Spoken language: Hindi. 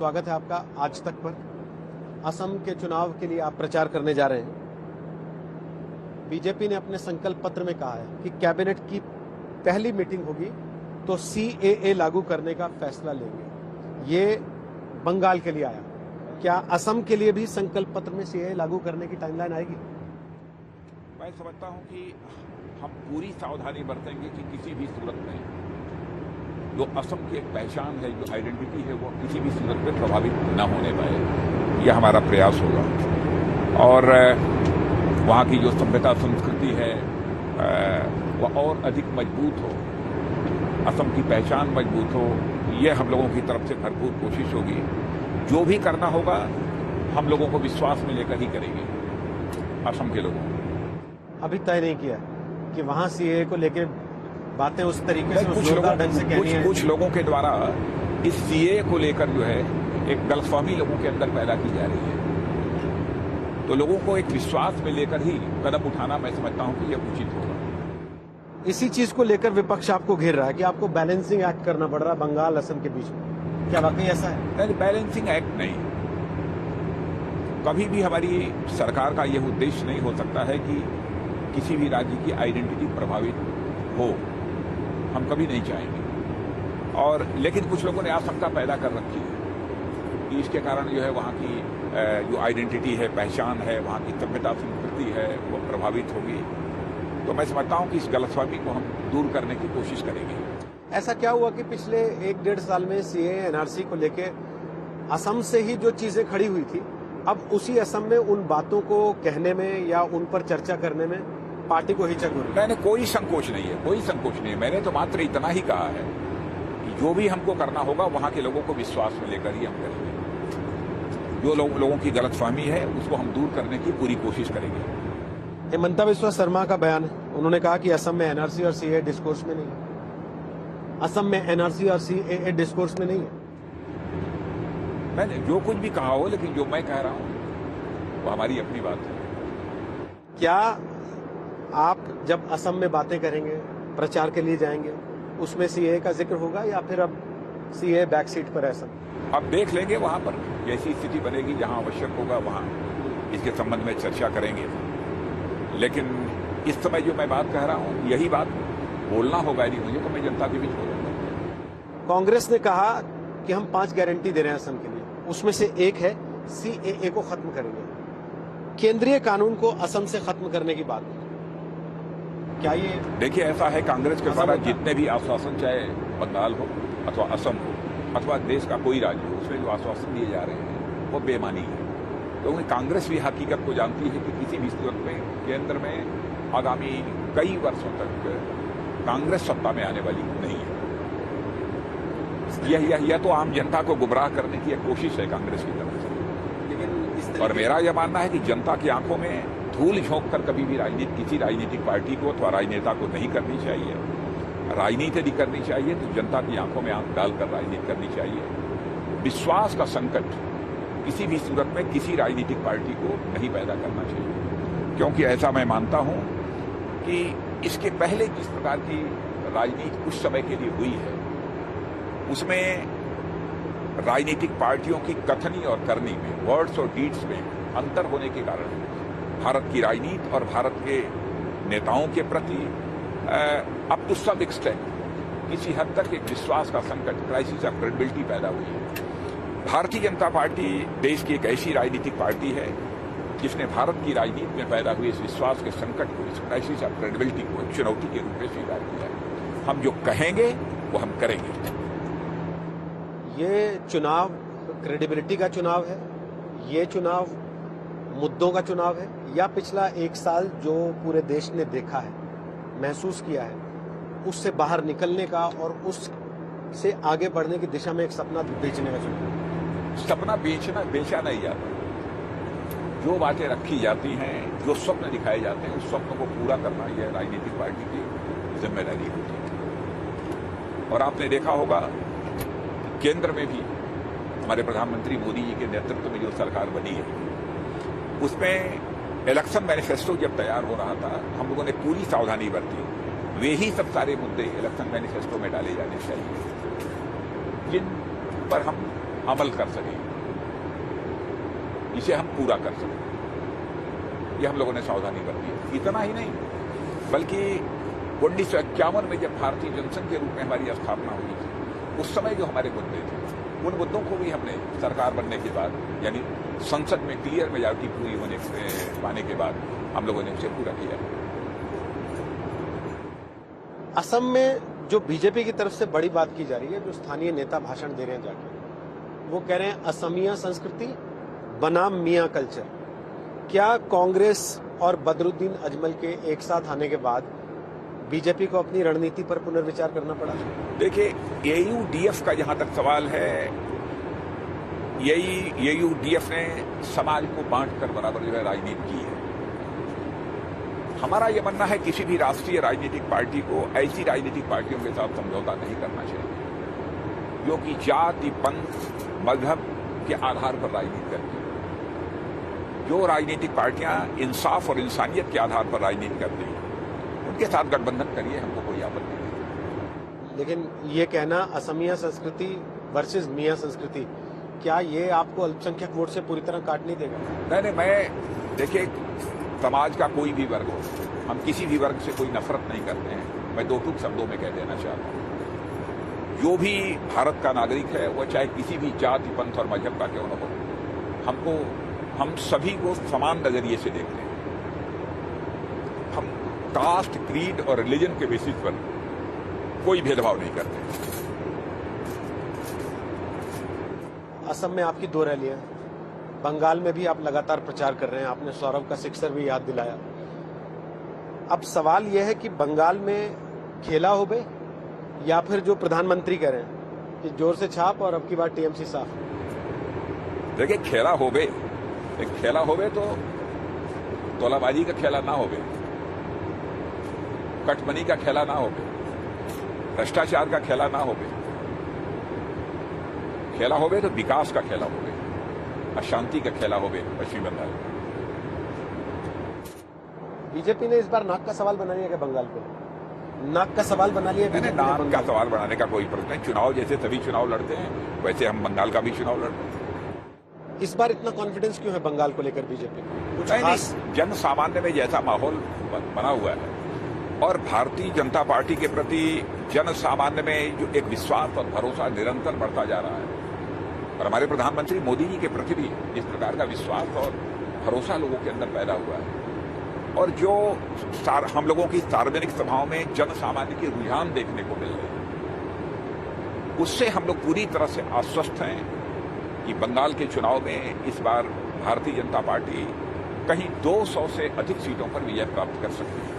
स्वागत है आपका आज तक पर। असम के चुनाव के लिए आप प्रचार करने जा रहे हैं। बीजेपी ने अपने संकल्प पत्र में कहा है कि कैबिनेट की पहली मीटिंग होगी तो सीएए लागू करने का फैसला लेंगे। ये बंगाल के लिए आया, क्या असम के लिए भी संकल्प पत्र में सीएए लागू करने की टाइमलाइन आएगी? मैं समझता हूं कि हम पूरी सावधानी बरतेंगे कि किसी भी सूरत में जो असम की एक पहचान है, जो आइडेंटिटी है, वो किसी भी सूरत में प्रभावित न होने पाए। यह हमारा प्रयास होगा और वहाँ की जो सभ्यता संस्कृति है वह और अधिक मजबूत हो, असम की पहचान मजबूत हो, यह हम लोगों की तरफ से भरपूर कोशिश होगी। जो भी करना होगा हम लोगों को विश्वास में लेकर ही करेंगे। असम के लोगों अभी तय नहीं किया कि वहां सीएए को लेकर बातें उस तरीके से जोरदार ढंग से कहनी है। कुछ लोगों के द्वारा इस सीएए को लेकर जो है एक गलतफहमी लोगों के अंदर पैदा की जा रही है, तो लोगों को एक विश्वास में लेकर ही कदम उठाना मैं समझता हूं कि यह उचित होगा। इसी चीज को लेकर विपक्ष आपको घेर रहा है कि आपको बैलेंसिंग एक्ट करना पड़ रहा है बंगाल असम के बीच में, क्या वाकई ऐसा है? नहीं, बैलेंसिंग एक्ट नहीं। कभी भी हमारी सरकार का यह उद्देश्य नहीं हो सकता है कि किसी भी राज्य की आइडेंटिटी प्रभावित हो, हम कभी नहीं चाहेंगे। और लेकिन कुछ लोगों ने आशंका पैदा कर रखी है कि इसके कारण जो है वहाँ की जो आइडेंटिटी है, पहचान है, वहाँ की सभ्यता संस्कृति है, वो प्रभावित होगी। तो मैं समझता हूँ कि इस गलतफहमी को हम दूर करने की कोशिश करेंगे। ऐसा क्या हुआ कि पिछले 1-1.5 साल में सीएए एनआरसी को लेके असम से ही जो चीजें खड़ी हुई थी, अब उसी असम में उन बातों को कहने में या उन पर चर्चा करने में पार्टी को हिचक हो रही है? मैंने कोई संकोच नहीं है, कोई संकोच नहीं है। मैंने तो मात्र इतना ही कहा है कि जो भी हमको करना होगा वहां के लोगों को विश्वास में लेकर ही हम करेंगे। जो लोगों की गलतफहमी है उसको हम दूर करने की पूरी कोशिश करेंगे। हिमंता बिस्वा शर्मा का बयान है, उन्होंने कहा कि असम में एनआरसी और सीएए डिस्कोर्स में नहीं है। असम में एनआरसी और सीएए डिस्कोर्स में नहीं है। मैंने जो कुछ भी कहा हो, लेकिन जो मैं कह रहा हूं वो हमारी अपनी बात है। क्या आप जब असम में बातें करेंगे, प्रचार के लिए जाएंगे, उसमें सीएए का जिक्र होगा या फिर अब सीएए बैक सीट पर है? असम अब देख लेंगे, वहां पर जैसी स्थिति बनेगी, जहां आवश्यक होगा वहां इसके संबंध में चर्चा करेंगे। लेकिन इस समय जो मैं बात कह रहा हूं, यही बात बोलना होगा। यदि मुझे तो मैं जनता के बीच बोलूंगा। कांग्रेस ने कहा कि हम 5 गारंटी दे रहे हैं असम के लिए, उसमें से एक है सीएए को खत्म करेंगे। केंद्रीय कानून को असम से खत्म करने की बात, क्या ये? देखिए, ऐसा है, कांग्रेस के द्वारा जितने भी आश्वासन, चाहे बंगाल हो अथवा असम हो अथवा देश का कोई राज्य हो, उसमें जो आश्वासन दिए जा रहे हैं वो बेमानी है। क्योंकि कांग्रेस भी हकीकत को जानती है कि किसी भी सूरत में केंद्र में आगामी कई वर्षों तक कांग्रेस सत्ता में आने वाली नहीं है। यह तो आम जनता को गुमराह करने की एक कोशिश है कांग्रेस की तरफ से। और मेरा यह मानना है कि जनता की आंखों में धूल झोंक कर कभी भी किसी राजनीतिक पार्टी को अथवा राजनेता को नहीं करनी चाहिए। राजनीति यदि करनी चाहिए तो जनता की आंखों में आंख डालकर राजनीति करनी चाहिए। विश्वास का संकट किसी भी सूरत में किसी राजनीतिक पार्टी को नहीं पैदा करना चाहिए, क्योंकि ऐसा मैं मानता हूं कि इसके पहले जिस प्रकार की राजनीति कुछ समय के लिए हुई है, उसमें राजनीतिक पार्टियों की कथनी और करनी में, वर्ड्स और डीड्स में अंतर होने के कारण भारत की राजनीति और भारत के नेताओं के प्रति अब टू सम एक्सटेंट किसी हद तक एक विश्वास का संकट, क्राइसिस ऑफ क्रेडिबिलिटी पैदा हुई है। भारतीय जनता पार्टी देश की एक ऐसी राजनीतिक पार्टी है जिसने भारत की राजनीति में पैदा हुए इस विश्वास के संकट को, इस क्राइसिस ऑफ क्रेडिबिलिटी को चुनौती के रूप में स्वीकार किया है। हम जो कहेंगे वो हम करेंगे। ये चुनाव क्रेडिबिलिटी का चुनाव है, ये चुनाव मुद्दों का चुनाव है, या पिछला 1 साल जो पूरे देश ने देखा है, महसूस किया है, उससे बाहर निकलने का और उससे आगे बढ़ने की दिशा में एक सपना बेचने का चुनाव? सपना बेचा नहीं जाता। जो बातें रखी जाती हैं, जो स्वप्न दिखाए जाते हैं, उस स्वप्न को पूरा करना यह राजनीतिक पार्टी की जिम्मेदारी होती है। और आपने देखा होगा केंद्र में भी हमारे प्रधानमंत्री मोदी जी के नेतृत्व में जो सरकार बनी है, उसमें इलेक्शन मैनिफेस्टो जब तैयार हो रहा था, हम लोगों ने पूरी सावधानी बरती। वे ही सब सारे मुद्दे इलेक्शन मैनिफेस्टो में डाले जाने चाहिए जिन पर हम अमल कर सकें, इसे हम पूरा कर सकें, ये हम लोगों ने सावधानी बरती है। इतना ही नहीं, बल्कि 1951 में जब भारतीय जनसंघ के रूप में हमारी स्थापना हुई थी, उस समय जो हमारे मुद्दे थे, उन मुद्दों को भी हमने सरकार बनने के बाद, यानी संसद में क्लियर मेजॉरिटी पूरी होने पाने के बाद हम लोगों ने उसे पूरा किया। असम में जो बीजेपी की तरफ से बड़ी बात की जा रही है, जो स्थानीय नेता भाषण दे रहे हैं जाके, वो कह रहे हैं असमिया संस्कृति बनाम मियां कल्चर। क्या कांग्रेस और बदरुद्दीन अजमल के एक साथ आने के बाद बीजेपी को अपनी रणनीति पर पुनर्विचार करना पड़ा? देखिए, एयूडीएफ का जहां तक सवाल है, एयूडीएफ ने समाज को बांटकर बराबर जो है राजनीति की है। हमारा यह मानना है किसी भी राष्ट्रीय राजनीतिक पार्टी को ऐसी राजनीतिक पार्टियों के साथ समझौता नहीं करना चाहिए जो कि जाति, पंथ, मजहब के आधार पर राजनीति करती है। जो राजनीतिक पार्टियां इंसाफ और इंसानियत के आधार पर राजनीति करती हैं, उनके साथ गठबंधन करिए, हमको कोई आपत्ति नहीं। लेकिन ये कहना असमिया संस्कृति वर्सेस मियां संस्कृति, क्या ये आपको अल्पसंख्यक वोट से पूरी तरह काट नहीं देगा? नहीं, मैं देखिए, समाज का कोई भी वर्ग हो, हम किसी भी वर्ग से कोई नफरत नहीं करते हैं। मैं दो टूक शब्दों में कह देना चाहता हूं, जो भी भारत का नागरिक है, वह चाहे किसी भी जाति, पंथ और मजहब का क्यों न हो, हम सभी को समान नजरिए से देखते हैं। हम कास्ट, क्रीड और रिलीजन के बेसिस पर कोई भेदभाव नहीं करते। असम में आपकी 2 रैलियां, बंगाल में भी आप लगातार प्रचार कर रहे हैं, आपने सौरभ का सिक्सर भी याद दिलाया। अब सवाल यह है कि बंगाल में खेला हो बे, या फिर जो प्रधानमंत्री कह रहे हैं कि जोर से छाप और अब की बार टीएमसी साफ? देखिए, खेला हो बे तो तोलाबाजी का खेला ना हो बे, कटमनी का खेला ना हो बे, भ्रष्टाचार का खेला ना हो बे। खेला हो बे तो विकास का खेला हो बे, अशांति का खेला हो बे पश्चिम बंगाल। बीजेपी ने इस बार नाक का सवाल बना लिया क्या बंगाल पे? नाक का सवाल बना लिया बीजेपी ने? नाक का सवाल बनाने का कोई प्रश्न नहीं। चुनाव जैसे सभी चुनाव लड़ते हैं, वैसे हम बंगाल का भी चुनाव लड़ते हैं। इस बार इतना कॉन्फिडेंस क्यों है बंगाल को लेकर बीजेपी? कुछ खास? जन सामान्य में जैसा माहौल बना हुआ है और भारतीय जनता पार्टी के प्रति जन सामान्य में जो एक विश्वास और भरोसा निरंतर बढ़ता जा रहा है, और हमारे प्रधानमंत्री मोदी जी के प्रति भी इस प्रकार का विश्वास और भरोसा लोगों के अंदर पैदा हुआ है, और जो हम लोगों की सार्वजनिक सभाओं में जन सामान्य के रुझान देखने को मिल रहे हैं, उससे हम लोग पूरी तरह से आश्वस्त हैं कि बंगाल के चुनाव में इस बार भारतीय जनता पार्टी कहीं 200 से अधिक सीटों पर विजय प्राप्त कर सकती है।